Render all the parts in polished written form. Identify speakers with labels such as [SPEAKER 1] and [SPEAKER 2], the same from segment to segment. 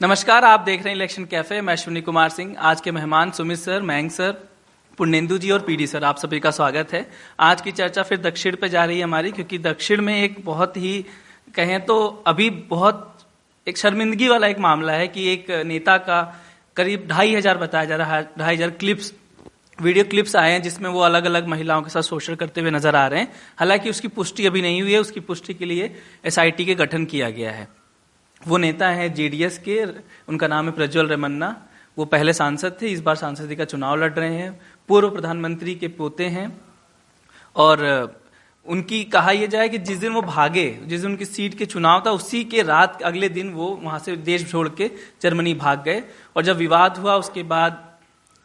[SPEAKER 1] नमस्कार, आप देख रहे हैं इलेक्शन कैफे। मैं अश्विनी कुमार सिंह। आज के मेहमान सुमित सर, मयंक सर, पुण्येंदु जी और पीडी सर, आप सभी का स्वागत है। आज की चर्चा फिर दक्षिण पे जा रही है हमारी, क्योंकि दक्षिण में एक बहुत ही कहें तो अभी बहुत एक शर्मिंदगी वाला एक मामला है कि एक नेता का करीब 2,500 बताया जा रहा है, 2,500 क्लिप्स, वीडियो क्लिप्स आए हैं जिसमें वो अलग अलग महिलाओं के साथ शोषण करते हुए नजर आ रहे हैं। हालांकि उसकी पुष्टि अभी नहीं हुई है। उसकी पुष्टि के लिए एसआईटी के गठन किया गया है। वो नेता है जेडीएस के, उनका नाम है प्रज्वल रेवन्ना। वो पहले सांसद थे, इस बार सांसदी का चुनाव लड़ रहे हैं। पूर्व प्रधानमंत्री के पोते हैं और उनकी कहा यह जाए कि जिस दिन वो भागे, जिस दिन उनकी सीट के चुनाव था, उसी के रात अगले दिन वो वहां से देश छोड़ के जर्मनी भाग गए। और जब विवाद हुआ उसके बाद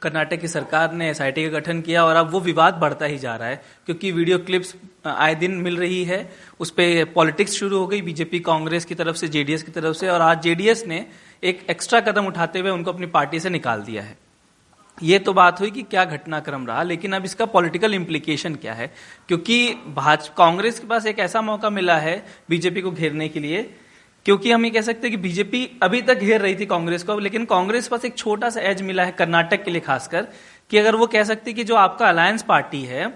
[SPEAKER 1] कर्नाटक की सरकार ने एसआईटी का गठन किया और अब वो विवाद बढ़ता ही जा रहा है, क्योंकि वीडियो क्लिप्स आए दिन मिल रही है। उस पर पॉलिटिक्स शुरू हो गई बीजेपी कांग्रेस की तरफ से, जेडीएस की तरफ से, और आज जेडीएस ने एक एक्स्ट्रा कदम उठाते हुए उनको अपनी पार्टी से निकाल दिया है। ये तो बात हुई कि क्या घटनाक्रम रहा, लेकिन अब इसका पॉलिटिकल इम्प्लीकेशन क्या है, क्योंकि कांग्रेस के पास एक ऐसा मौका मिला है बीजेपी को घेरने के लिए। क्योंकि हम ये कह सकते हैं कि बीजेपी अभी तक घेर रही थी कांग्रेस को, लेकिन कांग्रेस पास एक छोटा सा एज मिला है कर्नाटक के लिए खासकर, कि अगर वो कह सकती कि जो आपका अलायंस पार्टी है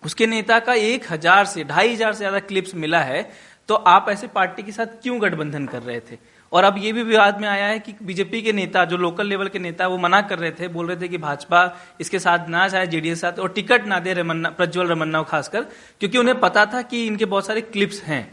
[SPEAKER 1] उसके नेता का 1,000 से 2,500 से ज्यादा क्लिप्स मिला है, तो आप ऐसे पार्टी के साथ क्यों गठबंधन कर रहे थे। और अब ये भी विवाद में आया है कि बीजेपी के नेता, जो लोकल लेवल के नेता, वो मना कर रहे थे, बोल रहे थे कि भाजपा इसके साथ ना जाए, जेडीएस के साथ, और टिकट ना दे प्रज्वल रेवन्ना को खासकर, क्योंकि उन्हें पता था कि इनके बहुत सारे क्लिप्स हैं।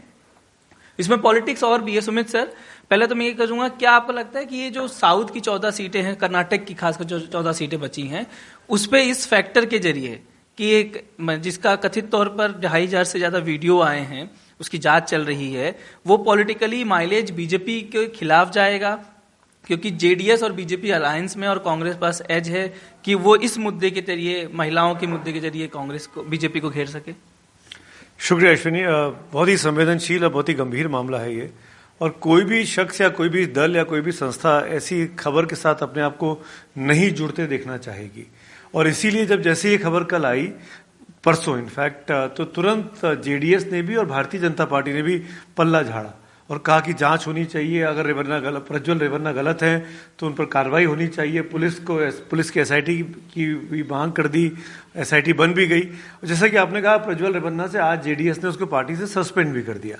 [SPEAKER 1] इसमें पॉलिटिक्स और भी है। सुमित सर, पहले तो मैं ये करूंगा, क्या आपको लगता है कि ये जो साउथ की 14 सीटें हैं, कर्नाटक की खासकर जो 14 सीटें बची हैं, उस पे इस फैक्टर के जरिए कि एक जिसका कथित तौर पर 2,500 से ज्यादा वीडियो आए हैं, उसकी जांच चल रही है, वो पॉलिटिकली माइलेज बीजेपी के खिलाफ जाएगा, क्योंकि जेडीएस और बीजेपी अलायंस में और कांग्रेस पास एज है कि वो इस मुद्दे के जरिए, महिलाओं के मुद्दे के जरिए कांग्रेस को, बीजेपी को घेर सके।
[SPEAKER 2] शुक्रिया अश्विनी। बहुत ही संवेदनशील और बहुत ही गंभीर मामला है ये, और कोई भी शख्स या कोई भी दल या कोई भी संस्था ऐसी खबर के साथ अपने आप को नहीं जुड़ते देखना चाहेगी। और इसीलिए जब जैसे ये खबर कल आई, परसों इनफैक्ट, तो तुरंत जेडीएस ने भी और भारतीय जनता पार्टी ने भी पल्ला झाड़ा और कहा कि जांच होनी चाहिए। अगर प्रज्वल रेवन्ना गलत हैं तो उन पर कार्रवाई होनी चाहिए। पुलिस की एसआईटी की भी मांग कर दी, एसआईटी बन भी गई। जैसा कि आपने कहा, प्रज्वल रेवन्ना से आज जेडीएस ने उसको पार्टी से सस्पेंड भी कर दिया,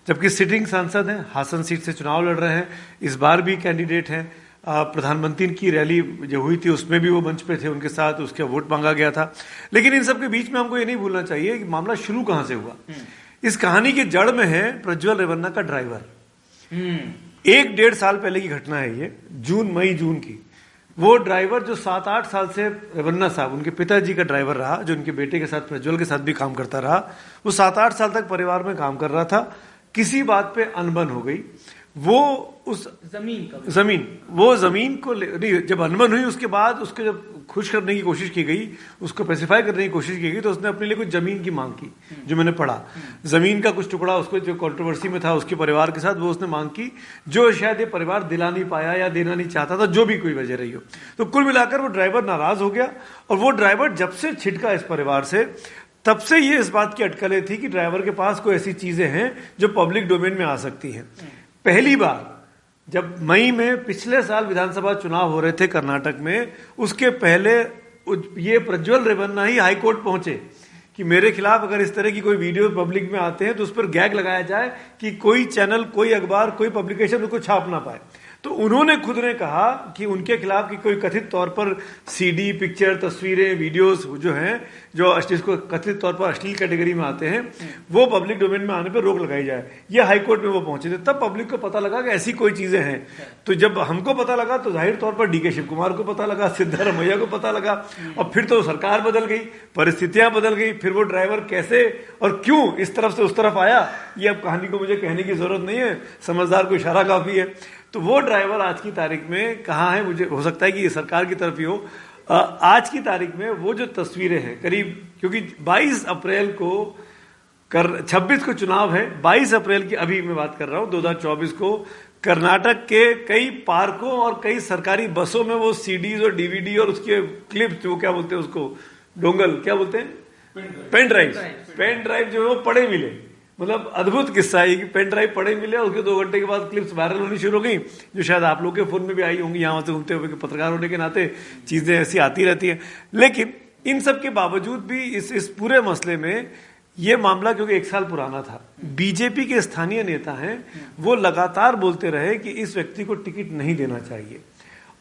[SPEAKER 2] जबकि सिटिंग सांसद हैं, हासन सीट से चुनाव लड़ रहे हैं, इस बार भी कैंडिडेट हैं। प्रधानमंत्री की रैली जो हुई थी उसमें भी वो मंच पे थे, उनके साथ उसका वोट मांगा गया था। लेकिन इन सब के बीच में हमको ये नहीं भूलना चाहिए कि मामला शुरू कहां से हुआ। इस कहानी के जड़ में है प्रज्वल रेवन्ना का ड्राइवर। 1-1.5 साल पहले की घटना है ये, मई जून की। वो ड्राइवर जो 7-8 साल से रेवन्ना साहब, उनके पिताजी का ड्राइवर रहा, जो उनके बेटे के साथ, प्रज्वल के साथ भी काम करता रहा, वो 7-8 साल तक परिवार में काम कर रहा था। किसी बात पे अनबन हो गई, वो उस जमीन को नहीं, जब अनबन हुई उसके बाद उसको जब खुश करने की कोशिश की गई, उसको पेसिफाई करने की कोशिश की गई, तो उसने अपने लिए कुछ जमीन की मांग की। जो मैंने पढ़ा, जमीन का कुछ टुकड़ा उसको, जो कंट्रोवर्सी में था उसके परिवार के साथ, वो उसने मांग की, जो शायद ये परिवार दिला नहीं पाया या देना नहीं चाहता था, जो भी कोई वजह रही हो। तो कुल मिलाकर वो ड्राइवर नाराज हो गया, और वो ड्राइवर जब से छिटका इस परिवार से, तब से ये इस बात की अटकलें थी कि ड्राइवर के पास कोई ऐसी चीजें हैं जो पब्लिक डोमेन में आ सकती हैं। पहली बार जब मई में पिछले साल विधानसभा चुनाव हो रहे थे कर्नाटक में, उसके पहले ये प्रज्वल रेवन्ना ही हाईकोर्ट पहुंचे कि मेरे खिलाफ अगर इस तरह की कोई वीडियो पब्लिक में आते हैं तो उस पर गैग लगाया जाए कि कोई चैनल, कोई अखबार, कोई पब्लिकेशन उसको छाप ना पाए। तो उन्होंने खुद ने कहा कि उनके खिलाफ की कोई कथित तौर पर सीडी, पिक्चर, तस्वीरें, वीडियोस जो हैं, जो जिसको कथित तौर पर अश्लील कैटेगरी में आते हैं, वो पब्लिक डोमेन में आने पर रोक लगाई जाए। ये हाईकोर्ट में वो पहुंचे थे। तब पब्लिक को पता लगा कि ऐसी कोई चीजें हैं। तो जब हमको पता लगा तो जाहिर तौर पर डीके शिव कुमार को पता लगा, सिद्धारमैया को पता लगा, और फिर तो सरकार बदल गई, परिस्थितियां बदल गई। फिर वो ड्राइवर कैसे और क्यों इस तरफ से उस तरफ आया, ये अब कहानी को मुझे कहने की जरूरत नहीं है, समझदार को इशारा काफी है। तो वो ड्राइवर आज की तारीख में कहाँ है, मुझे हो सकता है कि ये सरकार की तरफ ही हो। आज की तारीख में वो जो तस्वीरें हैं करीब, क्योंकि 22 अप्रैल को 26 को चुनाव है, 22 अप्रैल की अभी मैं बात कर रहा हूं 2024 को, कर्नाटक के कई पार्कों और कई सरकारी बसों में वो सीडीज और डीवीडी और उसके क्लिप्स, जो क्या बोलते हैं उसको, डोंगल क्या बोलते हैं, पेन ड्राइव जो है वो पड़े मिले। मतलब अद्भुत किस्सा है कि पेन ड्राइव पड़े मिले, उसके 2 घंटे के बाद क्लिप्स वायरल होनी शुरू हो गई, जो शायद आप लोग के फोन में भी आई होंगी, यहाँ से घूमते हुए, पत्रकार होने के नाते चीजें ऐसी आती रहती हैं। लेकिन इन सब के बावजूद भी इस पूरे मसले में ये मामला, क्योंकि 1 साल पुराना था, बीजेपी के स्थानीय नेता हैं, वो लगातार बोलते रहे कि इस व्यक्ति को टिकट नहीं देना चाहिए,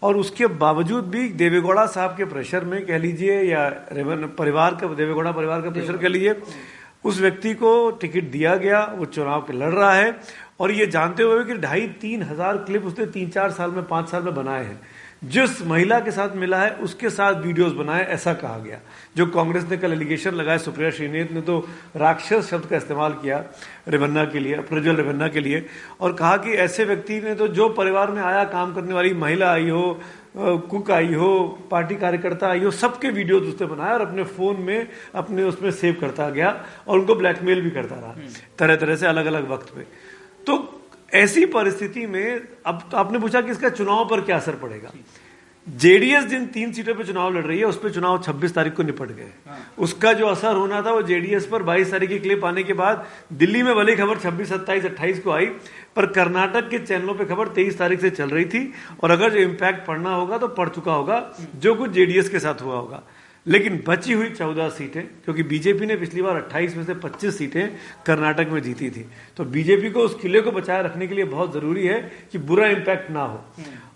[SPEAKER 2] और उसके बावजूद भी देवेगौड़ा साहब के प्रेशर में कह लीजिए, या देवेगौड़ा परिवार का प्रेशर कह लीजिए, उस व्यक्ति को टिकट दिया गया, वो चुनाव के लड़ रहा है, और ये जानते हुए कि 2,500-3 हजार क्लिप उसने 3-4 साल में 5 साल में बनाए हैं। जिस महिला के साथ मिला है उसके साथ वीडियोस बनाए, ऐसा कहा गया। जो कांग्रेस ने कल एलिगेशन लगाया, सुप्रिया श्रीनेत ने तो राक्षस शब्द का इस्तेमाल किया रेवन्ना के लिए, प्रज्वल रेवन्ना के लिए, और कहा कि ऐसे व्यक्ति ने तो जो परिवार में आया, काम करने वाली महिला आई हो, कुक आई हो, पार्टी कार्यकर्ता आई हो, सबके वीडियोस उसने बनाया और अपने फोन में अपने उसमें सेव करता गया और उनको ब्लैकमेल भी करता रहा तरह तरह से अलग अलग वक्त पे। तो ऐसी परिस्थिति में अब तो आपने पूछा कि इसका चुनाव पर क्या असर पड़ेगा। जेडीएस जिन 3 सीटों पे चुनाव लड़ रही है, उस पे चुनाव 26 तारीख को निपट गए। उसका जो असर होना था वो जेडीएस पर 22 तारीख की क्लिप आने के बाद दिल्ली में भले खबर 26, 27, 28 को आई, पर कर्नाटक के चैनलों पे खबर 23 तारीख से चल रही थी, और अगर जो इम्पैक्ट पड़ना होगा तो पड़ चुका होगा, जो कुछ जेडीएस के साथ हुआ होगा। लेकिन बची हुई 14 सीटें, क्योंकि बीजेपी ने पिछली बार 28 में से 25 सीटें कर्नाटक में जीती थी, तो बीजेपी को उस किले को बचाए रखने के लिए बहुत जरूरी है कि बुरा इंपैक्ट ना हो।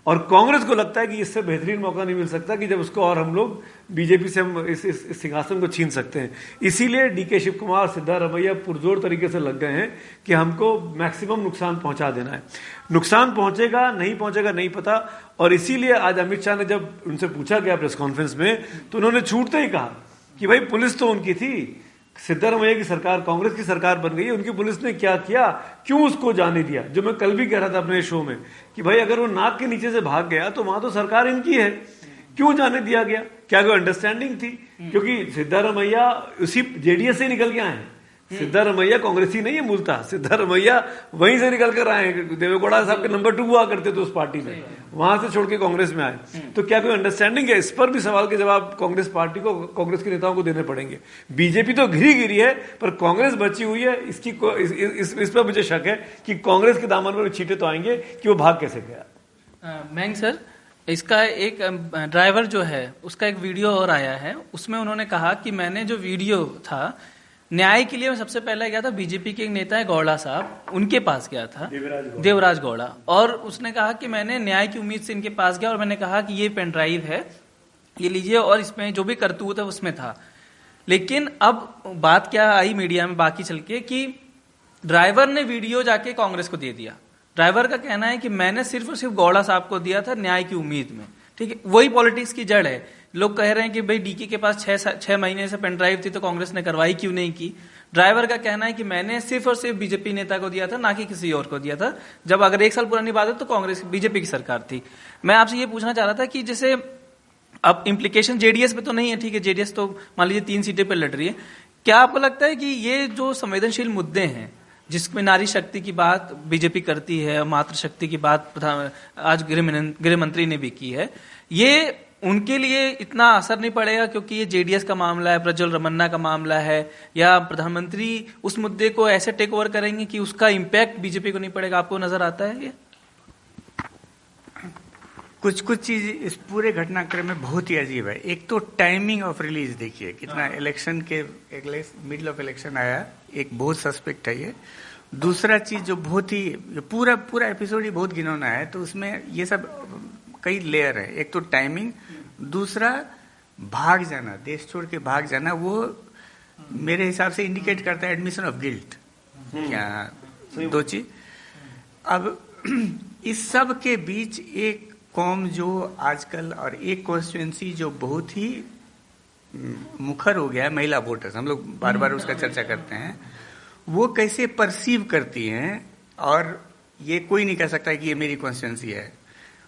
[SPEAKER 2] और कांग्रेस को लगता है कि इससे बेहतरीन मौका नहीं मिल सकता कि जब उसको और हम लोग बीजेपी से हम इस सिंहासन को छीन सकते हैं। इसीलिए डीके शिव कुमार, सिद्धारमैया पुरजोर तरीके से लग गए हैं कि हमको मैक्सिमम नुकसान पहुंचा देना है। नुकसान पहुंचेगा नहीं पहुंचेगा नहीं पता, और इसीलिए आज अमित शाह ने जब उनसे पूछा गया प्रेस कॉन्फ्रेंस में, तो उन्होंने छूटते ही कहा कि भाई पुलिस तो उनकी थी, सिद्धारमैया की सरकार, कांग्रेस की सरकार बन गई, उनकी पुलिस ने क्या किया, क्यों उसको जाने दिया। जो मैं कल भी कह रहा था अपने शो में कि भाई अगर वो नाक के नीचे से भाग गया तो वहां तो सरकार इनकी है, क्यों जाने दिया गया, क्या कोई अंडरस्टैंडिंग थी? क्योंकि सिद्धारमैया उसी जेडीएस से निकल के आए हैं। सिद्धारमैया कांग्रेसी नहीं है मूलतः, सिद्धारमैया वहीं से निकल कर आए हैं, देवेगौड़ा साहब के नंबर 2 हुआ करते थे उस पार्टी में, वहां से छोड़ के कांग्रेस में आए। तो क्या कोई अंडरस्टैंडिंग है? इस पर भी सवाल के जवाब कांग्रेस पार्टी को, कांग्रेस के नेताओं को देने पड़ेंगे। बीजेपी तो घिरी गिरी है, पर कांग्रेस बची हुई है। इस पर मुझे शक है कि कांग्रेस के दामन में छींटे तो आएंगे कि वो भाग कैसे गया।
[SPEAKER 1] मैंग सर, इसका एक ड्राइवर जो है उसका एक वीडियो और आया है, उसमें उन्होंने कहा कि मैंने जो वीडियो था न्याय के लिए मैं सबसे पहले गया था, बीजेपी के एक नेता है गौड़ा साहब, उनके पास गया था, देवराज गौड़ा, और उसने कहा कि मैंने न्याय की उम्मीद से इनके पास गया और मैंने कहा कि ये पेन ड्राइव है, ये लीजिए, और इसमें जो भी करतूत है उसमें था। लेकिन अब बात क्या आई मीडिया में बाकी चल के कि ड्राइवर ने वीडियो जाके कांग्रेस को दे दिया। ड्राइवर का कहना है कि मैंने सिर्फ और सिर्फ गौड़ा साहब को दिया था न्याय की उम्मीद में। ठीक है, वही पॉलिटिक्स की जड़ है। लोग कह रहे हैं कि भाई डीके के पास 6 महीने से पेन ड्राइव थी तो कांग्रेस ने कार्रवाई क्यों नहीं की। ड्राइवर का कहना है कि मैंने सिर्फ और सिर्फ बीजेपी नेता को दिया था, ना कि किसी और को दिया था। जब अगर 1 साल पुरानी बात है तो कांग्रेस बीजेपी की सरकार थी। मैं आपसे ये पूछना चाह रहा था कि जैसे अब इम्प्लीकेशन जेडीएस पे तो नहीं है, ठीक है, जेडीएस तो मान लीजिए 3 सीटें पर लड़ रही है, क्या आपको लगता है कि ये जो संवेदनशील मुद्दे हैं जिसमें नारी शक्ति की बात बीजेपी करती है, मातृशक्ति की बात आज गृह मंत्री ने भी की है, ये उनके लिए इतना असर नहीं पड़ेगा क्योंकि ये जेडीएस का मामला है, प्रज्वल रमन्ना का मामला है, या प्रधानमंत्री उस मुद्दे को ऐसे टेक ओवर करेंगे कि उसका इंपैक्ट बीजेपी को नहीं पड़ेगा? आपको नजर आता है ये?
[SPEAKER 3] कुछ चीज इस पूरे घटनाक्रम में बहुत ही अजीब है। एक तो टाइमिंग ऑफ रिलीज देखिए कितना, इलेक्शन के मिडिल ऑफ इलेक्शन आया, एक बहुत सस्पेक्ट है ये। दूसरा चीज जो बहुत ही पूरा एपिसोड ही बहुत घिनौना है, तो उसमें ये सब कई लेयर है। एक तो टाइमिंग, दूसरा भाग जाना, देश छोड़ के भाग जाना, वो मेरे हिसाब से इंडिकेट करता है एडमिशन ऑफ गिल्ट। क्या 2 चीज। अब इस सब के बीच एक कौम जो आजकल, और एक कॉन्स्टिट्यूएंसी जो बहुत ही मुखर हो गया है, महिला वोटर्स, हम लोग बार बार उसका चर्चा करते हैं, वो कैसे परसीव करती हैं, और ये कोई नहीं कह सकता कि ये मेरी कॉन्स्टिट्यूएंसी है।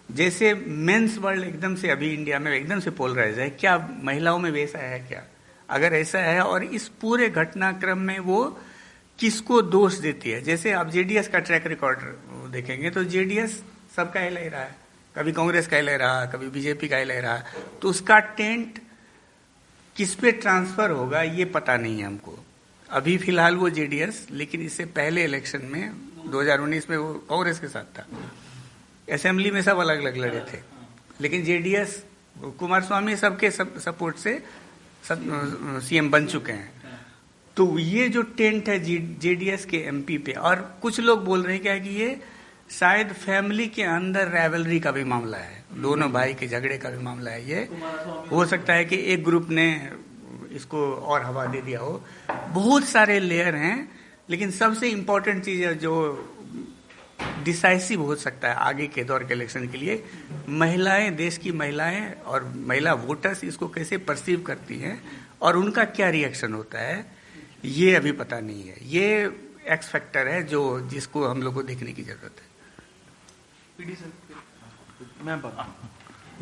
[SPEAKER 3] जैसे मेंस वर्ल्ड एकदम से अभी इंडिया में एकदम से पोलराइज है, क्या महिलाओं में वैसा है क्या? अगर ऐसा है, और इस पूरे घटनाक्रम में वो किसको दोष देती है? जैसे आप जेडीएस का ट्रैक रिकॉर्ड देखेंगे तो जेडीएस सबका ही ले रहा है, कभी कांग्रेस का ही ले रहा, कभी बीजेपी का ही ले रहा, तो उसका टेंट किस पे ट्रांसफर होगा ये पता नहीं है हमको। अभी फिलहाल वो जेडीएस, लेकिन इससे पहले इलेक्शन में 2019 में वो कांग्रेस के साथ था। असेंबली में सब अलग अलग लड़े थे, लेकिन जेडीएस कुमार स्वामी सबके सपोर्ट से सब सीएम बन चुके हैं। तो ये जो टेंट है जेडीएस के एमपी पे, और कुछ लोग बोल रहे हैं क्या कि ये शायद फैमिली के अंदर रैवलरी का भी मामला है, दोनों भाई के झगड़े का भी मामला है। ये हो सकता है कि एक ग्रुप ने इसको और हवा दे दिया हो। बहुत सारे लेयर हैं, लेकिन सबसे इम्पोर्टेंट चीज है जो डिसाइसिव हो सकता है आगे के दौर के इलेक्शन के लिए, महिलाएं, देश की महिलाएं और महिला वोटर्स इसको कैसे परसीव करती हैं और उनका क्या रिएक्शन होता है, ये अभी पता नहीं है। ये एक्स फैक्टर है जो जिसको हम लोग को देखने की जरूरत है।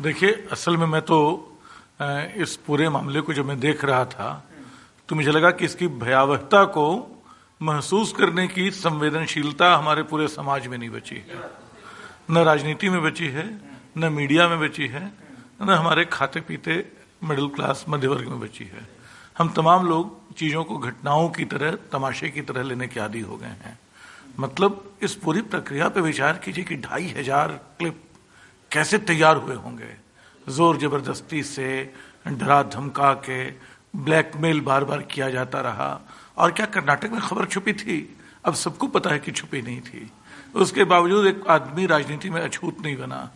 [SPEAKER 4] देखिए, असल में मैं तो इस पूरे मामले को जब मैं देख रहा था तो मुझे लगा कि इसकी भयावहता को महसूस करने की संवेदनशीलता हमारे पूरे समाज में नहीं बची है। न राजनीति में बची है, न मीडिया में बची है, न हमारे खाते पीते मिडिल क्लास मध्य वर्ग में बची है। हम तमाम लोग चीज़ों को घटनाओं की तरह, तमाशे की तरह लेने के आदी हो गए हैं। मतलब इस पूरी प्रक्रिया पे विचार कीजिए कि 2500 क्लिप कैसे तैयार हुए होंगे, जोर जबरदस्ती से, डरा धमका के, ब्लैकमेल बार बार किया जाता रहा। और क्या कर्नाटक में खबर छुपी थी? अब सबको पता है कि छुपी नहीं थी। उसके बावजूद एक आदमी राजनीति में अछूत नहीं बना,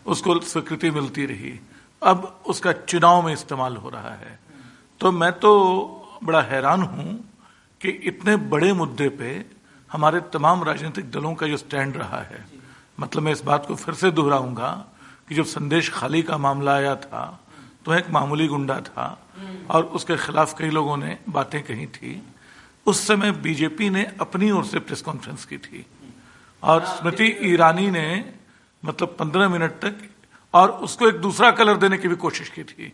[SPEAKER 4] उसको स्वीकृति मिलती रही। अब उसका चुनाव में इस्तेमाल हो रहा है। तो मैं तो बड़ा हैरान हूं कि इतने बड़े मुद्दे पे हमारे तमाम राजनीतिक दलों का जो स्टैंड रहा है। मतलब मैं इस बात को फिर से दोहराऊंगा कि जब संदेश खाली का मामला आया था तो एक मामूली गुंडा था और उसके खिलाफ कई लोगों ने बातें कही थी। उस समय बीजेपी ने अपनी ओर से प्रेस कॉन्फ्रेंस की थी और स्मृति ईरानी ने मतलब 15 मिनट तक और उसको एक दूसरा कलर देने की भी कोशिश की थी।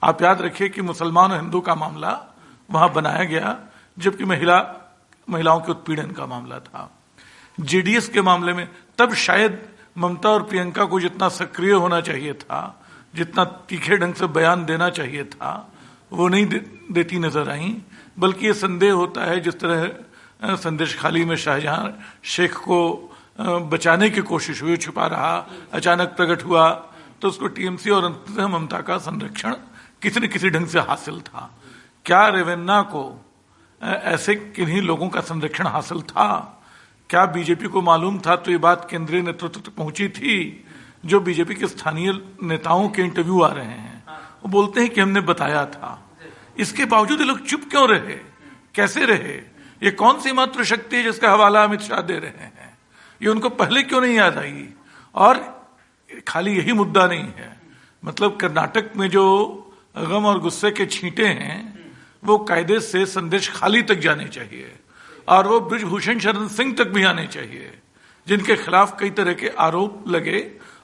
[SPEAKER 4] आप याद रखिए कि मुसलमान और हिंदू का मामला वहां बनाया गया, जबकि महिलाओं के उत्पीड़न का मामला था। जेडीएस के मामले में तब शायद ममता और प्रियंका को जितना सक्रिय होना चाहिए था, जितना तीखे ढंग से बयान देना चाहिए था, वो नहीं देती नजर आई। बल्कि ये संदेह होता है जिस तरह संदेश खाली में शाहजहां शेख को बचाने की कोशिश हुई, छुपा रहा, अचानक प्रकट हुआ, तो उसको टीएमसी और अंततः ममता का संरक्षण किसी न किसी ढंग से हासिल था। क्या रेवेन्ना को ऐसे किन्हीं लोगों का संरक्षण हासिल था? क्या बीजेपी को मालूम था? तो ये बात केंद्रीय नेतृत्व तक पहुंची थी। जो बीजेपी के स्थानीय नेताओं के इंटरव्यू आ रहे हैं, वो बोलते हैं कि हमने बताया था। इसके बावजूद ये लोग चुप क्यों रहे? कैसे रहे? ये कौन सी मात्र शक्ति है जिसका हवाला अमित शाह दे रहे हैं? ये उनको पहले क्यों नहीं याद आई? और खाली यही मुद्दा नहीं है, मतलब कर्नाटक में जो गम और गुस्से के छींटे हैं वो कायदे से संदेश खाली तक जाने चाहिए और वो ब्रिजभूषण शरण सिंह तक भी आने चाहिए, जिनके खिलाफ कई तरह के आरोप लगे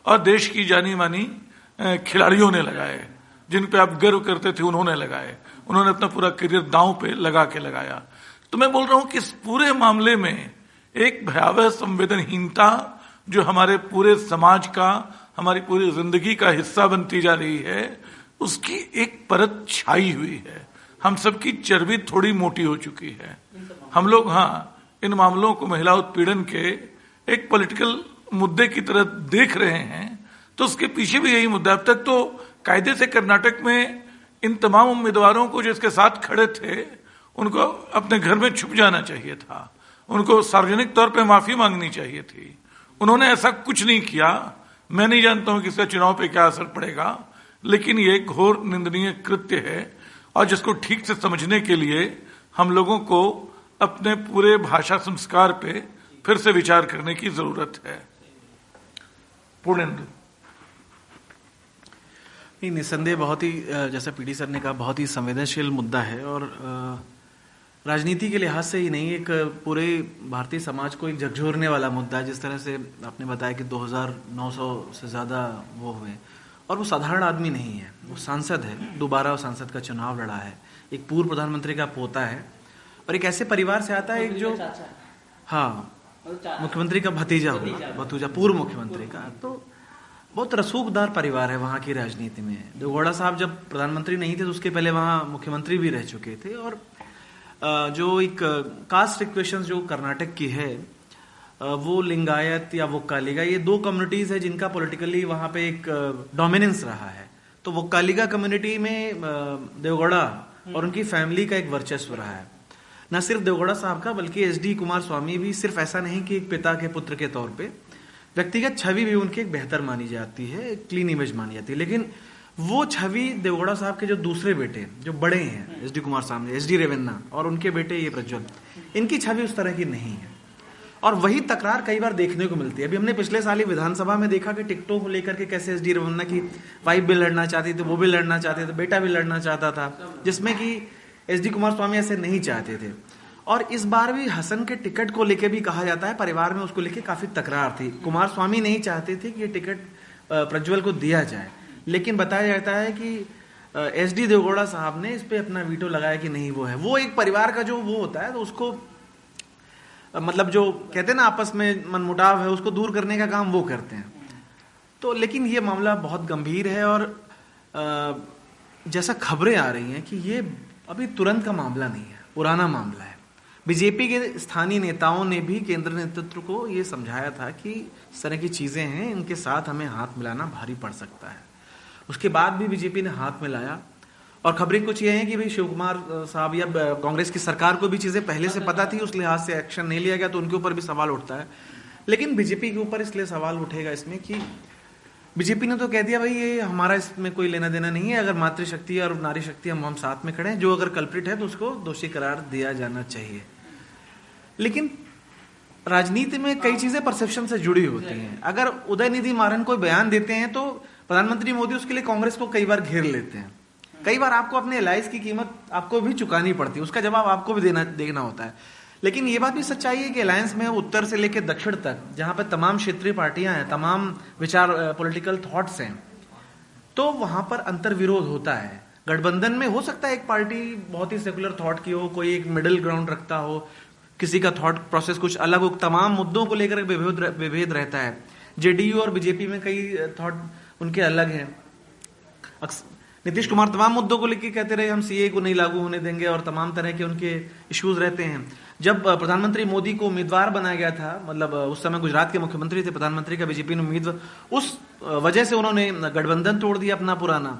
[SPEAKER 4] और देश की जानी मानी खिलाड़ियों ने लगाए, जिन पे आप गर्व करते थे उन्होंने लगाए। उन्होंने अपना पूरा करियर दांव पे लगा के लगाया। तो मैं बोल रहा हूं कि इस पूरे मामले में एक भयावह संवेदनहीनता जो हमारे पूरे समाज का, हमारी पूरी जिंदगी का हिस्सा बनती जा रही है, उसकी एक परत छाई हुई है। हम सबकी चर्बी थोड़ी मोटी हो चुकी है। हम लोग इन मामलों को महिला उत्पीड़न के एक पॉलिटिकल मुद्दे की तरह देख रहे हैं, तो उसके पीछे भी यही मुद्दा। अब तक तो कायदे से कर्नाटक में इन तमाम उम्मीदवारों को जो इसके साथ खड़े थे उनको अपने घर में छुप जाना चाहिए था, उनको सार्वजनिक तौर पे माफी मांगनी चाहिए थी। उन्होंने ऐसा कुछ नहीं किया। मैं नहीं जानता हूं कि इसका चुनाव पे क्या असर पड़ेगा, लेकिन ये घोर निंदनीय कृत्य है और जिसको ठीक से समझने के लिए हम लोगों को अपने पूरे भाषा संस्कार पे फिर से विचार करने की जरूरत है। पूर्णेंदु।
[SPEAKER 5] निसंदेह बहुत ही, जैसा पीडी सर ने कहा, बहुत ही संवेदनशील मुद्दा है और राजनीति के लिहाज से ही नहीं, एक पूरे भारतीय समाज को एक झकझोरने वाला मुद्दा है। जिस तरह से आपने बताया कि 2900 से ज्यादा वो हुए और वो साधारण आदमी नहीं है, वो सांसद है, दोबारा वो सांसद का चुनाव लड़ा है, एक पूर्व प्रधानमंत्री का पोता है और एक ऐसे परिवार से आता है एक जो मुख्यमंत्री का भतीजा, पूर्व मुख्यमंत्री का। तो बहुत रसूखदार परिवार है वहाँ की राजनीति में। देवगौड़ा साहब जब प्रधानमंत्री नहीं थे तो उसके पहले वहाँ मुख्यमंत्री भी रह चुके थे और जो एक कास्ट इक्वेशन जो कर्नाटक की है, वो लिंगायत या वोक्कालिगा, ये दो कम्युनिटीज है जिनका पॉलिटिकली वहां पे एक डोमिनेंस रहा है। तो वोक्कालिगा कम्युनिटी में देवगौड़ा और उनकी फैमिली का एक वर्चस्व रहा है। न सिर्फ देवगौड़ा साहब का बल्कि एसडी कुमार स्वामी भी सिर्फ ऐसा नहीं कि एक पिता के पुत्र के तौर पे, व्यक्तिगत छवि भी उनकी एक बेहतर मानी जाती है, एक क्लीन इमेज मानी जाती है। लेकिन वो छवि देवगौड़ा साहब के जो दूसरे बेटे जो बड़े हैं, एसडी कुमार स्वामी, एसडी रेवन्ना और उनके बेटे ये प्रज्वल, इनकी छवि उस तरह की नहीं है। और वही तकरार कई बार देखने को मिलती है। अभी हमने पिछले साल ही विधानसभा में देखा कि टिकटों को लेकर के कैसे एसडी रेवन्ना की वाइफ भी लड़ना चाहती थी, वो भी लड़ना चाहते थे, बेटा भी लड़ना चाहता था, जिसमें कि एसडी कुमार स्वामी ऐसे नहीं चाहते थे। और इस बार भी हसन के टिकट को लेके भी कहा जाता है परिवार में उसको लेके काफी तकरार थी। कुमार स्वामी नहीं चाहते थे कि ये टिकट प्रज्वल को दिया जाए, लेकिन बताया जाता है कि एसडी देवगौड़ा साहब ने इस पे अपना वीटो लगाया कि नहीं वो है। वो एक परिवार का जो वो होता है तो उसको मतलब जो कहते हैं ना आपस में मनमुटाव है उसको दूर करने का काम वो करते हैं। तो लेकिन ये मामला बहुत गंभीर है और जैसा खबरें आ रही हैं कि ये अभी तुरंत का मामला नहीं है, पुराना मामला है। बीजेपी के स्थानीय नेताओं ने भी केंद्र नेतृत्व को ये समझाया था कि इस तरह की चीजें हैं, इनके साथ हमें हाथ मिलाना भारी पड़ सकता है। उसके बाद भी बीजेपी ने हाथ मिलाया और खबरें कुछ ये हैं कि भाई शिव कुमार साहब या कांग्रेस की सरकार को भी चीजें पहले से पता थी, उस लिहाज से एक्शन नहीं लिया गया, तो उनके ऊपर भी सवाल उठता है। लेकिन बीजेपी के ऊपर इसलिए सवाल उठेगा इसमें कि बीजेपी ने तो कह दिया भाई ये हमारा इसमें कोई लेना देना नहीं है, अगर मातृशक्ति और नारी शक्ति हम साथ में खड़े हैं, जो अगर कल्प्रिट है तो उसको दोषी करार दिया जाना चाहिए। लेकिन राजनीति में कई चीजें परसेप्शन से जुड़ी होती हैं। अगर उदयनिधि मारन कोई बयान देते हैं तो प्रधानमंत्री मोदी उसके लिए कांग्रेस को कई बार घेर लेते हैं। कई बार आपको अपने एलाइज की कीमत आपको भी चुकानी पड़ती है, उसका जवाब आपको भी देखना होता है। लेकिन ये बात भी सच्चाई है कि अलायंस में उत्तर से लेकर दक्षिण तक, जहां पर तमाम क्षेत्रीय पार्टियां हैं, तमाम विचार पॉलिटिकल थॉट्स हैं, तो वहां पर अंतर विरोध होता है। गठबंधन में हो सकता है एक पार्टी बहुत ही सेकुलर थॉट की हो, कोई एक मिडिल ग्राउंड रखता हो, किसी का थॉट प्रोसेस कुछ अलग हो, तमाम मुद्दों को लेकर विभेद रहता है। जेडीयू और बीजेपी में कई थॉट उनके अलग हैं। नीतीश कुमार तमाम मुद्दों को लेकर कहते रहे हम सीए को नहीं लागू होने देंगे और तमाम तरह के उनके इश्यूज रहते हैं। जब प्रधानमंत्री मोदी को उम्मीदवार बनाया गया था, मतलब उस समय गुजरात के मुख्यमंत्री थे प्रधानमंत्री का, बीजेपी ने उम्मीदवार, उस वजह से उन्होंने गठबंधन तोड़ दिया अपना पुराना।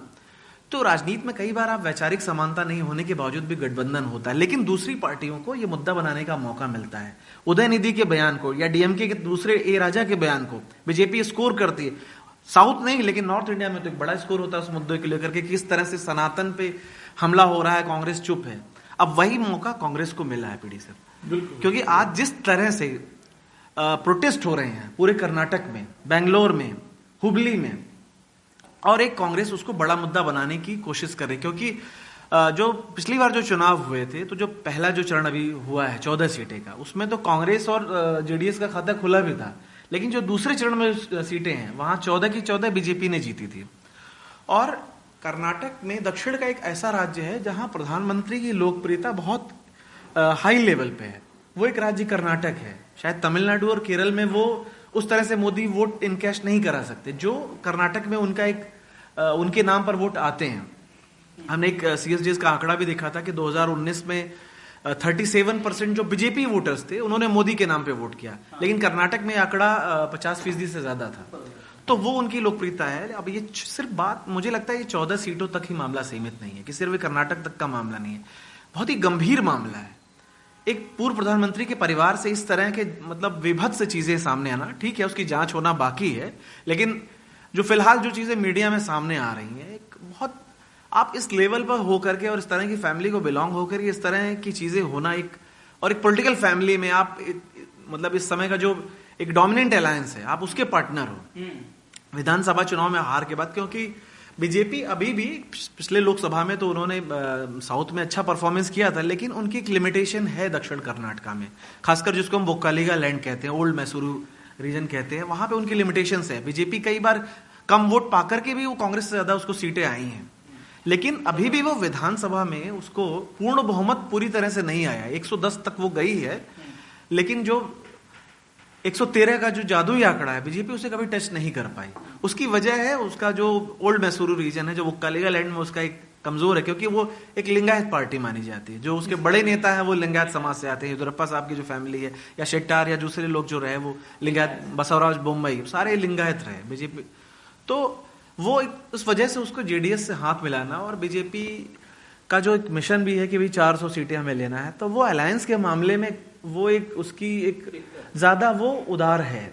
[SPEAKER 5] तो राजनीति में कई बार आप वैचारिक समानता नहीं होने के बावजूद भी गठबंधन होता है, लेकिन दूसरी पार्टियों को यह मुद्दा बनाने का मौका मिलता है। उदयनिधि के बयान को या डीएमके के दूसरे ए राजा के बयान को बीजेपी स्कोर करती है। साउथ नहीं लेकिन नॉर्थ इंडिया में तो एक बड़ा स्कोर होता है उस मुद्दे को लेकर के, किस तरह से सनातन पे हमला हो रहा है, कांग्रेस चुप है। अब वही मौका कांग्रेस को मिला है पीडी सर, क्योंकि आज जिस तरह से प्रोटेस्ट हो रहे हैं पूरे कर्नाटक में, बेंगलोर में, हुबली में, और एक कांग्रेस उसको बड़ा मुद्दा बनाने की कोशिश कर रही है। क्योंकि जो पिछली बार जो चुनाव हुए थे, तो जो पहला जो चरण अभी हुआ है 14 सीटें का, उसमें तो कांग्रेस और जेडीएस का खाता खुला भी था, लेकिन जो दूसरे चरण में सीटें हैं वहां 14 की 14 बीजेपी ने जीती थी। और कर्नाटक में दक्षिण का एक ऐसा राज्य है जहां प्रधानमंत्री की लोकप्रियता बहुत हाई लेवल पे है। वो एक राज्य कर्नाटक है। शायद तमिलनाडु और केरल में वो उस तरह से मोदी वोट इनकैश नहीं करा सकते जो कर्नाटक में उनका एक उनके नाम पर वोट आते हैं। हमने एक सीएसडीएस का आंकड़ा भी देखा था कि 2019 में 37% जो बीजेपी वोटर्स थे उन्होंने मोदी के नाम पे वोट किया, लेकिन कर्नाटक में आंकड़ा 50% से ज्यादा था। तो वो उनकी लोकप्रियता है। अब ये सिर्फ बात, मुझे लगता है ये 14 सीटों तक ही मामला सीमित नहीं है, कि सिर्फ कर्नाटक तक का मामला नहीं है, बहुत ही गंभीर मामला है। एक पूर्व प्रधानमंत्री के परिवार से इस तरह के मतलब विभत्स चीजें सामने आना, ठीक है उसकी जांच होना बाकी है, लेकिन जो फिलहाल जो चीजें मीडिया में सामने आ रही हैं, एक बहुत आप इस लेवल पर होकर के और इस तरह की फैमिली को बिलोंग होकर इस तरह की चीजें होना, एक और एक पॉलिटिकल फैमिली में आप मतलब इस समय का जो एक डोमिनेंट अलायंस है, आप उसके पार्टनर हो विधानसभा चुनाव में हार के बाद। क्योंकि बीजेपी अभी भी पिछले लोकसभा में तो उन्होंने साउथ में अच्छा परफॉर्मेंस किया था, लेकिन उनकी एक लिमिटेशन है दक्षिण कर्नाटका में, खासकर जिसको हम वोक्कालिगा लैंड कहते हैं, ओल्ड मैसूरू रीजन कहते हैं, वहां पे उनकी लिमिटेशंस है। बीजेपी कई बार कम वोट पाकर के भी वो कांग्रेस से ज्यादा उसको सीटें आई हैं, लेकिन अभी भी वो विधानसभा में उसको पूर्ण बहुमत पूरी तरह से नहीं आया। 110 तक वो गई है, लेकिन जो 113 का जो जादुई आंकड़ा है बीजेपी उसे कभी टच नहीं कर पाई। उसकी वजह है उसका जो ओल्ड मैसूरू रीजन है, जो वो कालिगा लैंड में उसका एक कमजोर है, क्योंकि वो एक लिंगायत पार्टी मानी जाती है। जो उसके बड़े नेता है वो लिंगायत समाज से आते हैं। येदुरप्पा साहब की जो फैमिली है, या शेट्टार या दूसरे लोग जो रहे वो लिंगायत, बसवराज बोम्मई, सारे लिंगायत रहे। बीजेपी तो वो उस वजह से उसको जेडीएस से हाथ मिलाना, और बीजेपी का जो एक मिशन भी है कि भाई 400 सीटें हमें लेना है, तो वो अलायंस के मामले में वो एक उसकी एक ज्यादा वो उदार है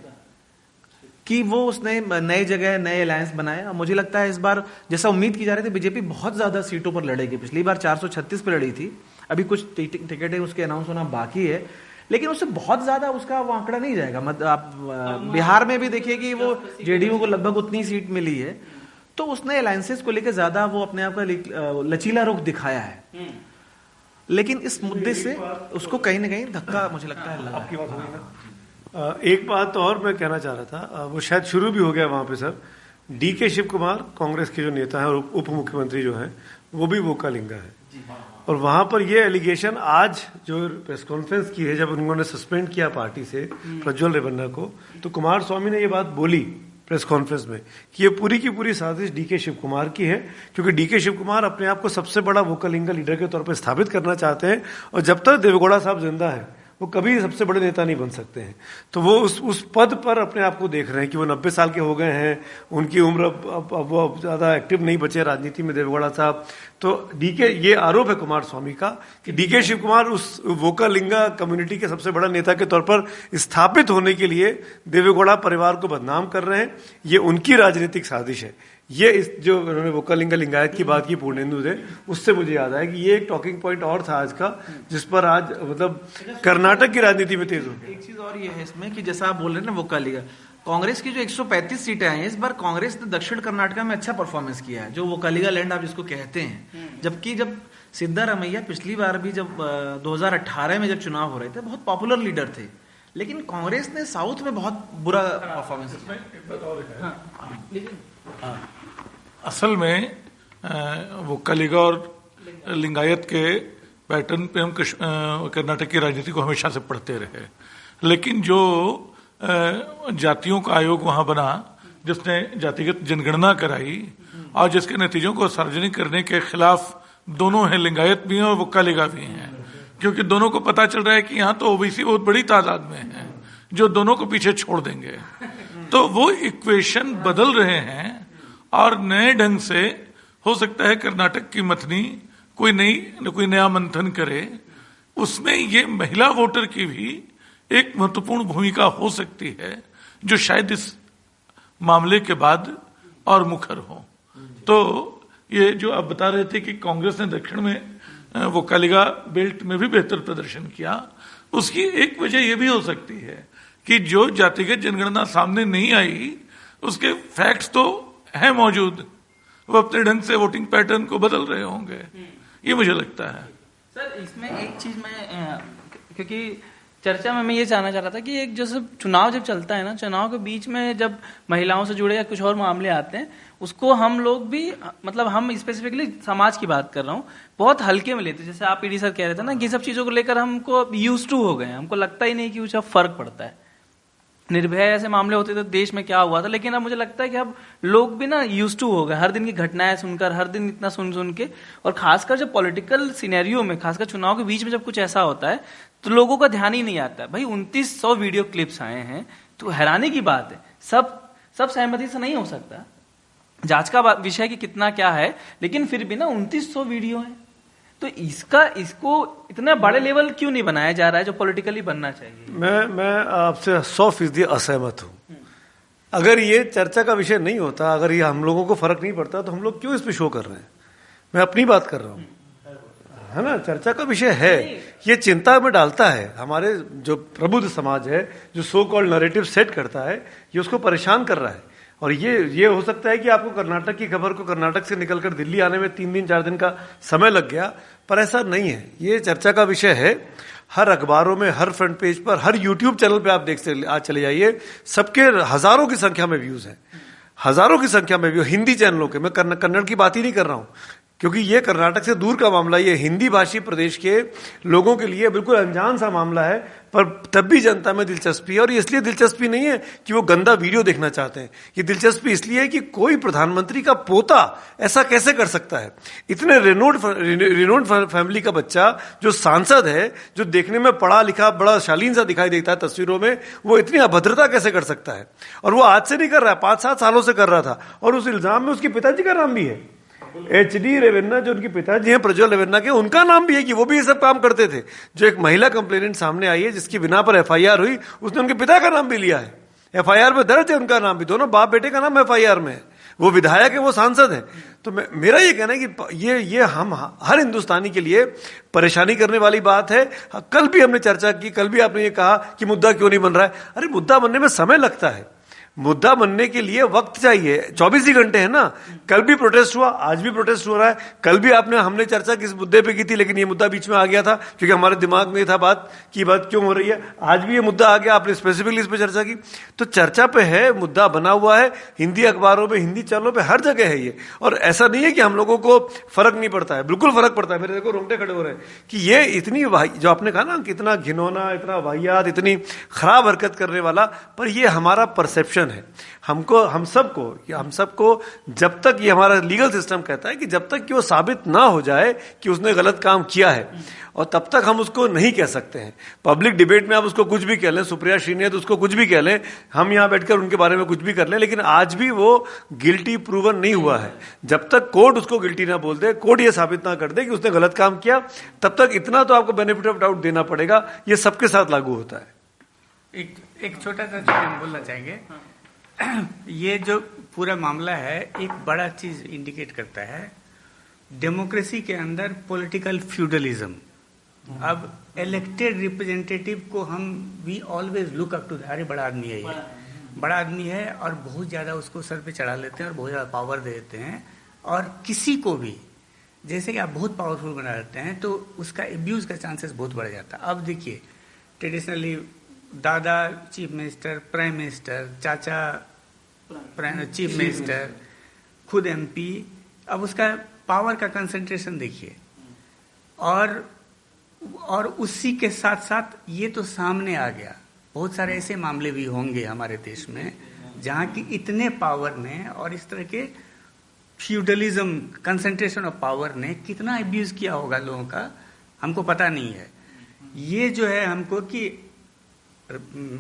[SPEAKER 5] कि वो उसने नए जगह नए अलायंस बनाए। मुझे लगता है इस बार जैसा उम्मीद की जा रही थी, बीजेपी बहुत ज्यादा सीटों पर लड़ेगी। पिछली बार 436 पे लड़ी थी, अभी कुछ टिकटें उसके अनाउंस होना बाकी है, लेकिन उससे बहुत ज्यादा उसका वो आंकड़ा नहीं जाएगा। मतलब आप बिहार में भी देखिए कि वो जेडीयू को लगभग उतनी सीट मिली है, तो उसने अलायंसेस को लेकर ज्यादा वो अपने आप का लचीला रुख दिखाया है। लेकिन इस मुद्दे से उसको कहीं ना कहीं धक्का मुझे लगता है लगा।
[SPEAKER 2] आपकी बात होगी ना। एक बात और मैं कहना चाह रहा था, वो शायद शुरू भी हो गया वहां पे सर। डीके शिव कुमार कांग्रेस के जो नेता हैं और उप मुख्यमंत्री जो हैं, वो भी वोकालिंगा है। और वहां पर ये एलिगेशन आज जो प्रेस कॉन्फ्रेंस की है, जब उन्होंने सस्पेंड किया पार्टी से प्रज्वल रेवन्ना को, तो कुमार स्वामी ने ये बात बोली प्रेस कॉन्फ्रेंस में कि ये पूरी की पूरी साजिश डीके शिव कुमार की है, क्योंकि डीके शिव कुमार अपने आप को सबसे बड़ा वोकालिंगा लीडर के तौर पर स्थापित करना चाहते हैं, और जब तक देवेगौड़ा साहब जिंदा है वो कभी सबसे बड़े नेता नहीं बन सकते हैं। तो वो उस पद पर अपने आप को देख रहे हैं कि वो 90 साल के हो गए हैं, उनकी उम्र अब वो ज्यादा एक्टिव नहीं बचे राजनीति में देवेगौड़ा साहब। तो डीके, ये आरोप है कुमार स्वामी का कि डीके शिव कुमार उस वोकालिंगा कम्युनिटी के सबसे बड़ा नेता के तौर पर स्थापित होने के लिए देवेगौड़ा परिवार को बदनाम कर रहे हैं। ये उनकी राजनीतिक साजिश है। ये इस जो उन्होंने वोकालिंगा लिंगायत की बात की पूर्णेंदु से, उससे मुझे याद आया कि ये एक टॉकिंग पॉइंट और था आज का, जिस पर आज मतलब कर्नाटक की राजनीति में तेज हो गया।
[SPEAKER 5] एक चीज और ये है इसमें कि जैसा आप बोल रहे हैं ना वोकालिगा, कांग्रेस की जो 135 सीटें आई हैं इस बार, कांग्रेस ने दक्षिण कर्नाटक में अच्छा परफॉर्मेंस किया है, जो वोकालिगा लैंड आप जिसको कहते हैं। जबकि जब सिद्धारमैया पिछली बार भी जब 2018 में जब चुनाव हो रहे थे, बहुत पॉपुलर लीडर थे, लेकिन कांग्रेस ने साउथ में बहुत बुरा परफॉर्मेंस किया।
[SPEAKER 4] असल में वो कलिगा और लिंगायत के पैटर्न पे हम कर्नाटक की राजनीति को हमेशा से पढ़ते रहे, लेकिन जो जातियों का आयोग वहां बना, जिसने जातिगत जनगणना कराई और जिसके नतीजों को सार्वजनिक करने के खिलाफ दोनों हैं, लिंगायत भी हैं और वो कलिगा भी हैं, क्योंकि दोनों को पता चल रहा है कि यहाँ तो ओबीसी बहुत बड़ी तादाद में है जो दोनों को पीछे छोड़ देंगे। तो वो इक्वेशन बदल रहे हैं और नए ढंग से हो सकता है कर्नाटक की मथनी कोई नया मंथन करे, उसमें ये महिला वोटर की भी एक महत्वपूर्ण भूमिका हो सकती है, जो शायद इस मामले के बाद और मुखर हो। तो ये जो आप बता रहे थे कि कांग्रेस ने दक्षिण में वो कलिगा बेल्ट में भी बेहतर प्रदर्शन किया, उसकी एक वजह यह भी हो सकती है कि जो जातिगत जनगणना सामने नहीं आई, उसके फैक्ट्स तो है मौजूद, वो अपने ढंग से वोटिंग पैटर्न को बदल रहे होंगे, ये मुझे लगता है।
[SPEAKER 1] सर इसमें एक चीज मैं, क्योंकि चर्चा में मैं ये जानना चाह रहा था कि एक जैसे चुनाव जब चलता है ना, चुनाव के बीच में जब महिलाओं से जुड़े या कुछ और मामले आते हैं, उसको हम लोग भी, मतलब हम स्पेसिफिकली समाज की बात कर रहा हूँ, बहुत हल्के में लेते हैं। जैसे आप पीडी सर कह रहे थे ना कि सब चीजों को लेकर हमको यूज टू हो गए, हमको लगता ही नहीं कि कुछ अब फर्क पड़ता है। निर्भया ऐसे मामले होते थे देश में क्या हुआ था, लेकिन अब मुझे लगता है कि अब लोग भी ना यूज टू हो गए, हर दिन की घटनाएं सुनकर, हर दिन इतना सुन के, और खासकर जब पॉलिटिकल सिनेरियो में, खासकर चुनाव के बीच में जब कुछ ऐसा होता है तो लोगों का ध्यान ही नहीं आता है। भाई 2900 वीडियो क्लिप्स आए हैं, तो हैरानी की बात है, सब सहमति से नहीं हो सकता, जांच का विषय कि कितना क्या है, लेकिन फिर भी ना 2900 वीडियो है, तो इसको इतना बड़े लेवल क्यों नहीं बनाया जा रहा है जो पॉलिटिकली बनना चाहिए?
[SPEAKER 2] मैं आपसे 100% असहमत हूं। अगर ये चर्चा का विषय नहीं होता, अगर ये हम लोगों को फर्क नहीं पड़ता, तो हम लोग क्यों इस पे शो कर रहे हैं? मैं अपनी बात कर रहा हूं, है ना। चर्चा का विषय है, ये चिंता में डालता है। हमारे जो प्रबुद्ध समाज है, जो सो कॉल्ड नैरेटिव सेट करता है, ये उसको परेशान कर रहा है। और ये हो सकता है कि आपको कर्नाटक की खबर को कर्नाटक से निकलकर दिल्ली आने में 3 दिन 4 दिन का समय लग गया, पर ऐसा नहीं है। ये चर्चा का विषय है, हर अखबारों में, हर फ्रंट पेज पर, हर यूट्यूब चैनल पे आप आज चले जाइए, सबके हजारों की संख्या में व्यूज हैं, हजारों की संख्या में व्यू, हिंदी चैनलों के, मैं कन्नड़ की बात ही नहीं कर रहा हूं, क्योंकि ये कर्नाटक से दूर का मामला, ये हिंदी भाषी प्रदेश के लोगों के लिए बिल्कुल अनजान सा मामला है, पर तब भी जनता में दिलचस्पी है। और इसलिए दिलचस्पी नहीं है कि वो गंदा वीडियो देखना चाहते हैं, ये दिलचस्पी इसलिए है कि कोई प्रधानमंत्री का पोता ऐसा कैसे कर सकता है। इतने रिनोड फैमिली का बच्चा जो सांसद है, जो देखने में पढ़ा लिखा बड़ा शालीन सा दिखाई देता है तस्वीरों में, वो इतनी अभद्रता कैसे कर सकता है। और वो आज से नहीं कर रहा है, 5-7 सालों से कर रहा था। और उस इल्जाम में उसके पिताजी का नाम भी है, HD रेवन्ना, जो उनके पिताजी हैं प्रज्वल रेवन्ना के, उनका नाम भी है कि वो भी ये सब काम करते थे। जो एक महिला कंप्लेनेंट सामने आई है जिसकी बिना पर FIR हुई, उसने उनके पिता का नाम भी लिया है, FIR में दर्ज है उनका नाम भी, दोनों बाप बेटे का नाम FIR में है। वो विधायक है, वो सांसद है। तो मेरा ये कहना है कि ये हम हर हिंदुस्तानी के लिए परेशानी करने वाली बात है। कल भी हमने चर्चा की, कल भी आपने ये कहा कि मुद्दा क्यों नहीं बन रहा है। अरे मुद्दा बनने में समय लगता है, मुद्दा बनने के लिए वक्त चाहिए, 24 ही घंटे है ना। कल भी प्रोटेस्ट हुआ, आज भी प्रोटेस्ट हो रहा है। कल भी हमने चर्चा किस मुद्दे पे की थी, लेकिन ये मुद्दा बीच में आ गया था क्योंकि हमारे दिमाग में था बात क्यों हो रही है। आज भी ये मुद्दा आ गया, आपने स्पेसिफिकली इस पे चर्चा की। तो चर्चा पे है, मुद्दा बना हुआ है, हिंदी अखबारों में, हिंदी चैनलों पे, हर जगह है ये। और ऐसा नहीं है कि हम लोगों को फर्क नहीं पड़ता है, बिल्कुल फर्क पड़ता है। मेरे देखो रोंगटे खड़े हो रहे हैं कि ये इतनी जो आपने कहा ना, कितना घिनौना, इतना वाहियात, इतनी खराब हरकत करने वाला, पर ये हमारा परसेप्शन है। हम सबको जब तक ये हमारा लीगल सिस्टम कहता है कि जब तक कि वो साबित ना हो जाए कि उसने गलत काम किया है, और तब तक हम उसको नहीं कह सकते हैं। पब्लिक डिबेट में आप उसको कुछ भी कह लें, सुप्रिया श्रीनेत उसको कुछ भी कह लें, हम यहां बैठकर उनके बारे में कुछ भी कर लें, लेकिन आज भी वो गिल्टी प्रूवन नहीं हुआ है। जब तक कोर्ट उसको गिल्टी ना बोल दे, कोर्ट ये साबित ना कर दे कि उसने गलत काम किया, तब तक इतना तो आपको बेनिफिट ऑफ डाउट देना पड़ेगा। ये सबके साथ लागू होता है।
[SPEAKER 3] एक छोटा सा चीज हम बोलना चाहेंगे। ये जो पूरा मामला है, एक बड़ा चीज इंडिकेट करता है, डेमोक्रेसी के अंदर पॉलिटिकल फ्यूडलिज्म। अब इलेक्टेड रिप्रेजेंटेटिव को we always look up to, अरे बड़ा आदमी है, ये बड़ा आदमी है, और बहुत ज्यादा उसको सर पे चढ़ा लेते हैं और बहुत ज्यादा पावर दे देते हैं। और किसी को भी जैसे कि आप बहुत पावरफुल बना देते हैं तो उसका एब्यूज का चांसेस बहुत बढ़ जाता है। अब देखिए, ट्रेडिशनली दादा चीफ मिनिस्टर, प्राइम मिनिस्टर, चाचा चीफ मिनिस्टर, खुद MP, अब उसका पावर का कंसंट्रेशन देखिए। और उसी के साथ साथ ये तो सामने आ गया, बहुत सारे ऐसे मामले भी होंगे हमारे देश में जहां की इतने पावर ने और इस तरह के फ्यूडलिज्म, कंसंट्रेशन ऑफ पावर ने कितना अब्यूज किया होगा लोगों का, हमको पता नहीं है। ये जो है हमको कि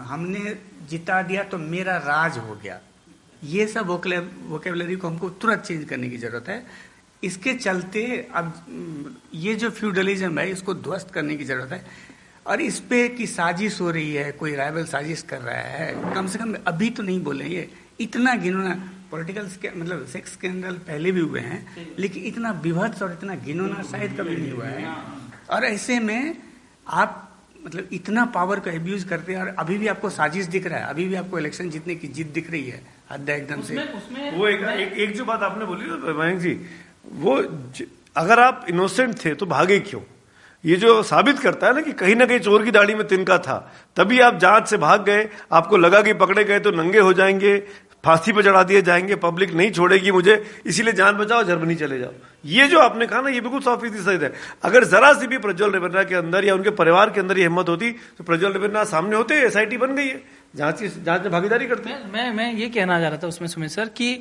[SPEAKER 3] हमने जिता दिया तो मेरा राज हो गया, ये सब वोकेबलरी को हमको तुरंत चेंज करने की जरूरत है। इसके चलते अब ये जो फ्यूडलिज्म है इसको ध्वस्त करने की जरूरत है। और इस पे की साजिश हो रही है, कोई राइवल साजिश कर रहा है, कम से कम अभी तो नहीं बोले। ये इतना घिनौना पॉलिटिकल मतलब सेक्स स्कैंडल पहले भी हुए हैं, लेकिन इतना विभत्स और इतना घिनौना शायद कभी नहीं हुआ है। और ऐसे में आप मतलब इतना पावर का एब्यूज करते हैं, और अभी भी आपको साजिश दिख रहा है, अभी भी आपको इलेक्शन जीतने की जिद दिख रही है, हद एकदम से।
[SPEAKER 2] वो एक जो बात आपने बोली ना मयंक जी, वो अगर आप इनोसेंट थे तो भागे क्यों? ये जो साबित करता है ना कि कहीं ना कहीं चोर की दाढ़ी में तिनका था, तभी आप जांच से भाग गए। आपको लगा कि पकड़े गए तो नंगे हो जाएंगे, फांसी पर चढ़ा दिए जाएंगे, पब्लिक नहीं छोड़ेगी मुझे, इसीलिए जान बचाओ, जर्मनी चले जाओ। ये जो आपने कहा ना, ये बिल्कुल 100% सही है। अगर जरा सी भी प्रज्वल रेवन्ना के अंदर या उनके परिवार के अंदर ये हिम्मत होती तो प्रज्वल रेवन्ना सामने होते, SIT बन गई है, जांच में भागीदारी करते हैं।
[SPEAKER 1] मैं ये कहना चाह रहा था उसमें सुमित सर कि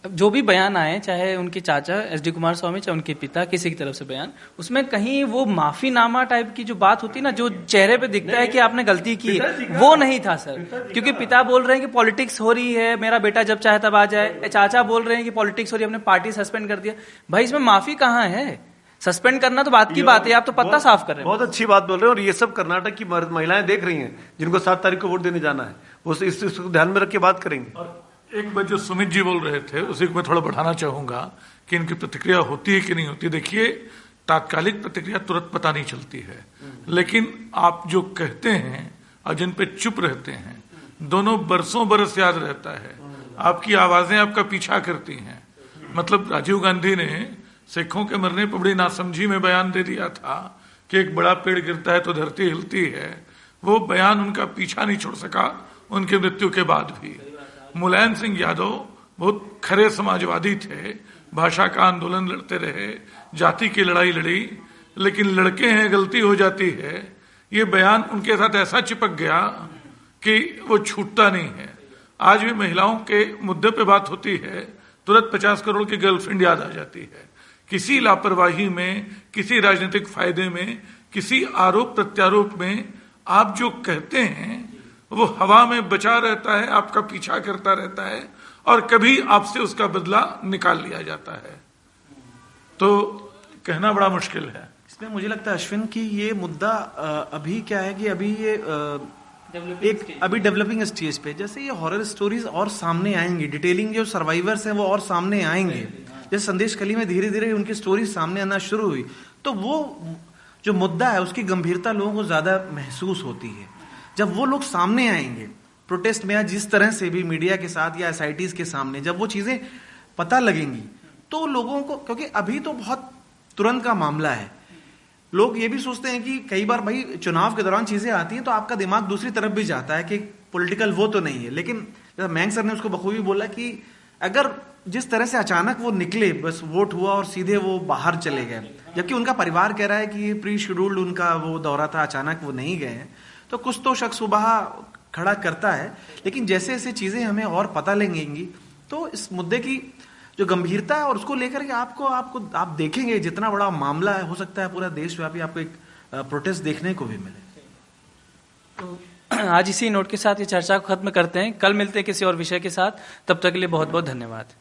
[SPEAKER 1] जो भी बयान आए, चाहे उनके चाचा SD कुमार स्वामी, चाहे उनके पिता, किसी की तरफ से बयान, उसमें कहीं वो माफीनामा टाइप की जो बात होती है ना, जो चेहरे पे दिखता है कि आपने गलती की है, वो नहीं था सर। क्योंकि पिता बोल रहे हैं कि पॉलिटिक्स हो रही है, मेरा बेटा जब चाहे तब आ जाए, चाचा बोल रहे हैं कि पॉलिटिक्स हो रही है, हमने पार्टी सस्पेंड कर दिया। भाई इसमें माफी कहाँ है? सस्पेंड करना तो बात की बात है, आप तो पत्ता साफ कर रहे हैं।
[SPEAKER 2] बहुत अच्छी बात बोल रहे हैं, और ये सब कर्नाटक की महिलाएं देख रही हैं जिनको 7 तारीख को वोट देने जाना है, वो इसको ध्यान में रख के बात करेंगे।
[SPEAKER 4] एक बात जो सुमित जी बोल रहे थे उसी को मैं थोड़ा बढ़ाना चाहूंगा कि इनकी प्रतिक्रिया होती है कि नहीं होती। देखिए, तात्कालिक प्रतिक्रिया तुरंत पता नहीं चलती है, लेकिन आप जो कहते हैं और जिन पे चुप रहते हैं, दोनों बरसों बरस याद रहता है। आपकी आवाजें आपका पीछा करती हैं। मतलब राजीव गांधी ने सिखों के मरने पर बड़ी नासमझी में बयान दे दिया था कि एक बड़ा पेड़ गिरता है तो धरती हिलती है। वो बयान उनका पीछा नहीं छोड़ सका उनके मृत्यु के बाद भी। मुलायम सिंह यादव बहुत खरे समाजवादी थे, भाषा का आंदोलन लड़ते रहे, जाति की लड़ाई लड़ी, लेकिन लड़के हैं गलती हो जाती है, ये बयान उनके साथ ऐसा चिपक गया कि वो छूटता नहीं है। आज भी महिलाओं के मुद्दे पे बात होती है, तुरंत 50 करोड़ की गर्लफ्रेंड याद आ जाती है। किसी लापरवाही में, किसी राजनीतिक फायदे में, किसी आरोप प्रत्यारोप में आप जो कहते हैं वो हवा में बचा रहता है, आपका पीछा करता रहता है और कभी आपसे उसका बदला निकाल लिया जाता है। तो कहना बड़ा मुश्किल है।
[SPEAKER 5] इसमें मुझे लगता है अश्विन की ये मुद्दा अभी क्या है कि अभी ये अभी डेवलपिंग स्टेज पे, जैसे ये हॉरर स्टोरीज और सामने आएंगी, डिटेलिंग जो सर्वाइवर्स हैं वो और सामने आएंगे, जैसे संदेश खली में धीरे धीरे उनकी स्टोरी सामने आना शुरू हुई, तो वो जो मुद्दा है उसकी गंभीरता लोगों को ज्यादा महसूस होती है। जब वो लोग सामने आएंगे प्रोटेस्ट में या जिस तरह से भी मीडिया के साथ या एसआईटीज के सामने, जब वो चीजें पता लगेंगी तो लोगों को, क्योंकि अभी तो बहुत तुरंत का मामला है, लोग ये भी सोचते हैं कि कई बार भाई चुनाव के दौरान चीजें आती हैं तो आपका दिमाग दूसरी तरफ भी जाता है कि पॉलिटिकल वो तो नहीं है, लेकिन मैंग सर ने उसको बखूबी बोला कि अगर जिस तरह से अचानक वो निकले, बस वोट हुआ और सीधे वो बाहर चले गए, जबकि उनका परिवार कह रहा है कि ये प्री शेड्यूल्ड उनका वो दौरा था, अचानक वो नहीं गए हैं, तो कुछ तो शक सुबह खड़ा करता है। लेकिन जैसे जैसे चीजें हमें और पता लगेंगी तो इस मुद्दे की जो गंभीरता है और उसको लेकर के आप देखेंगे जितना बड़ा मामला है, हो सकता है पूरा देशव्यापी आपको एक प्रोटेस्ट देखने को भी मिले।
[SPEAKER 1] तो आज इसी नोट के साथ ये चर्चा को खत्म करते हैं। कल मिलते हैं किसी और विषय के साथ, तब तक के लिए बहुत बहुत धन्यवाद।